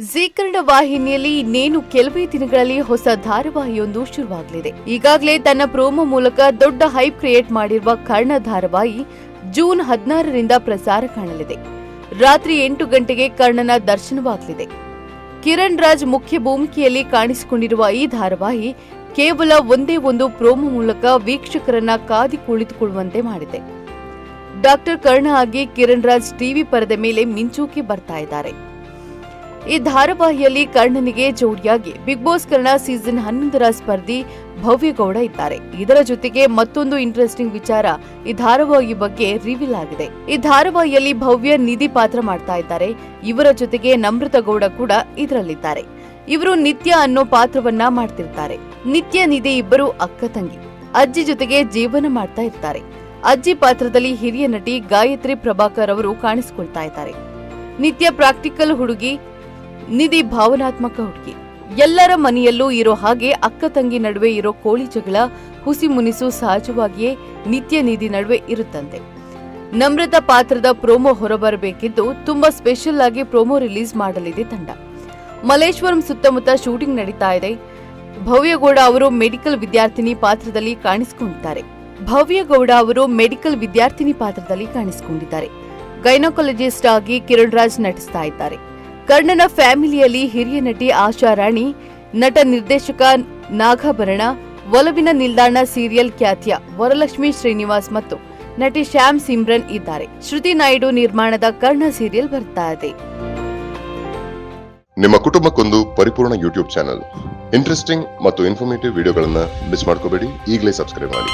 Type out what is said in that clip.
ಜೀ ಕನ್ನಡ ವಾಹಿನಿಯಲ್ಲಿ ಇನ್ನೇನು ಕೆಲವೇ ದಿನಗಳಲ್ಲಿ ಹೊಸ ಧಾರಾವಾಹಿಯೊಂದು ಶುರುವಾಗಲಿದೆ. ಈಗಾಗಲೇ ತನ್ನ ಪ್ರೋಮೋ ಮೂಲಕ ದೊಡ್ಡ ಹೈಪ್ ಕ್ರಿಯೇಟ್ ಮಾಡಿರುವ ಕರ್ಣ ಧಾರಾವಾಹಿ ಜೂನ್ 16ರಿಂದ ಪ್ರಸಾರ ಕಾಣಲಿದೆ. ರಾತ್ರಿ 8 ಗಂಟೆಗೆ ಕರ್ಣನ ದರ್ಶನವಾಗಲಿದೆ. ಕಿರಣ್ ರಾಜ್ ಮುಖ್ಯ ಭೂಮಿಕೆಯಲ್ಲಿ ಕಾಣಿಸಿಕೊಂಡಿರುವ ಈ ಧಾರಾವಾಹಿ ಕೇವಲ ಒಂದೇ ಒಂದು ಪ್ರೋಮೋ ಮೂಲಕ ವೀಕ್ಷಕರನ್ನ ಕಾದಿ ಕುಳಿತುಕೊಳ್ಳುವಂತೆ ಮಾಡಿದೆ. ಡಾಕ್ಟರ್ ಕರ್ಣ ಆಗಿ ಕಿರಣ್ ರಾಜ್ ಟಿವಿ ಪರದೆ ಮೇಲೆ ಮಿಂಚೂಕಿ ಬರ್ತಾ ಇದ್ದಾರೆ. ಈ ಧಾರಾವಾಹಿಯಲ್ಲಿ ಕರ್ಣನಿಗೆ ಜೋಡಿಯಾಗಿ ಬಿಗ್ ಬಾಸ್ ಕನ್ನಡ ಸೀಸನ್ 11ರ ಸ್ಪರ್ಧಿ ಭವ್ಯ ಗೌಡ ಇದ್ದಾರೆ. ಇದರ ಜೊತೆಗೆ ಮತ್ತೊಂದು ಇಂಟ್ರೆಸ್ಟಿಂಗ್ ವಿಚಾರ ಈ ಧಾರಾವಾಹಿ ಬಗ್ಗೆ ರಿವೀಲ್ ಆಗಿದೆ. ಈ ಧಾರಾವಾಹಿಯಲ್ಲಿ ಭವ್ಯ ನಿಧಿ ಪಾತ್ರ ಮಾಡ್ತಾ ಇದ್ದಾರೆ. ಇವರ ಜೊತೆಗೆ ನಮ್ರತ ಗೌಡ ಕೂಡ ಇದರಲ್ಲಿದ್ದಾರೆ. ಇವರು ನಿತ್ಯ ಅನ್ನೋ ಪಾತ್ರವನ್ನ ಮಾಡ್ತಿರ್ತಾರೆ. ನಿತ್ಯ ನಿಧಿ ಇಬ್ಬರು ಅಕ್ಕ ತಂಗಿ. ಅಜ್ಜಿ ಜೊತೆಗೆ ಜೀವನ ಮಾಡ್ತಾ ಇರ್ತಾರೆ. ಅಜ್ಜಿ ಪಾತ್ರದಲ್ಲಿ ಹಿರಿಯ ನಟಿ ಗಾಯತ್ರಿ ಪ್ರಭಾಕರ್ ಅವರು ಕಾಣಿಸಿಕೊಳ್ತಾ ಇದ್ದಾರೆ. ನಿತ್ಯ ಪ್ರಾಕ್ಟಿಕಲ್ ಹುಡುಗಿ, ನಿಧಿ ಭಾವನಾತ್ಮಕ ಹುಡುಗಿ. ಎಲ್ಲರ ಮನೆಯಲ್ಲೂ ಇರೋ ಹಾಗೆ ಅಕ್ಕ ತಂಗಿ ನಡುವೆ ಇರೋ ಕೋಳಿ ಜಗಳ, ಹುಸಿ ಮುನಿಸು ಸಹಜವಾಗಿಯೇ ನಿತ್ಯ ನಿಧಿ ನಡುವೆ ಇರುತ್ತಂತೆ. ನಮ್ರತ ಪಾತ್ರದ ಪ್ರೋಮೋ ಹೊರಬರಬೇಕಿದ್ದು ತುಂಬಾ ಸ್ಪೆಷಲ್ ಆಗಿ ಪ್ರೋಮೋ ರಿಲೀಸ್ ಮಾಡಲಿದೆ ತಂಡ. ಮಲ್ಲೇಶ್ವರಂ ಸುತ್ತಮುತ್ತ ಶೂಟಿಂಗ್ ನಡೀತಾ ಇದೆ. ಭವ್ಯಗೌಡ ಅವರು ಮೆಡಿಕಲ್ ವಿದ್ಯಾರ್ಥಿನಿ ಪಾತ್ರದಲ್ಲಿ ಕಾಣಿಸಿಕೊಂಡಿದ್ದಾರೆ. ಗೈನಕಾಲಜಿಸ್ಟ್ ಆಗಿ ಕಿರಣ್ ರಾಜ್ ನಟಿಸ್ತಾ ಇದ್ದಾರೆ. ಕರ್ಣನ ಫ್ಯಾಮಿಲಿಯಲ್ಲಿ ಹಿರಿಯ ನಟಿ ಆಶಾ ರಾಣಿ, ನಟ ನಿರ್ದೇಶಕ ನಾಗಾಭರಣ, ಒಲವಿನ ನಿಲ್ದಾಣ ಸೀರಿಯಲ್ ಖ್ಯಾತಿಯ ವರಲಕ್ಷ್ಮಿ ಶ್ರೀನಿವಾಸ್ ಮತ್ತು ನಟಿ ಶ್ಯಾಮ್ ಸಿಮ್ರನ್ ಇದ್ದಾರೆ. ಶ್ರುತಿ ನಾಯ್ಡು ನಿರ್ಮಾಣದ ಕರ್ಣ ಸೀರಿಯಲ್ ಬರ್ತಾ ಇದೆ. ನಿಮ್ಮ ಕುಟುಂಬಕ್ಕೊಂದು ಪರಿಪೂರ್ಣ ಯೂಟ್ಯೂಬ್ ಚಾನೆಲ್. ಇಂಟ್ರೆಸ್ಟಿಂಗ್ ಮತ್ತು ಇನ್ಫಾರ್ಮೇಟಿವ್ ವಿಡಿಯೋಗಳನ್ನ ಮಿಸ್ ಮಾಡ್ಕೋಬೇಡಿ. ಈಗಲೇ ಸಬ್ಸ್ಕ್ರೈಬ್ ಮಾಡಿ.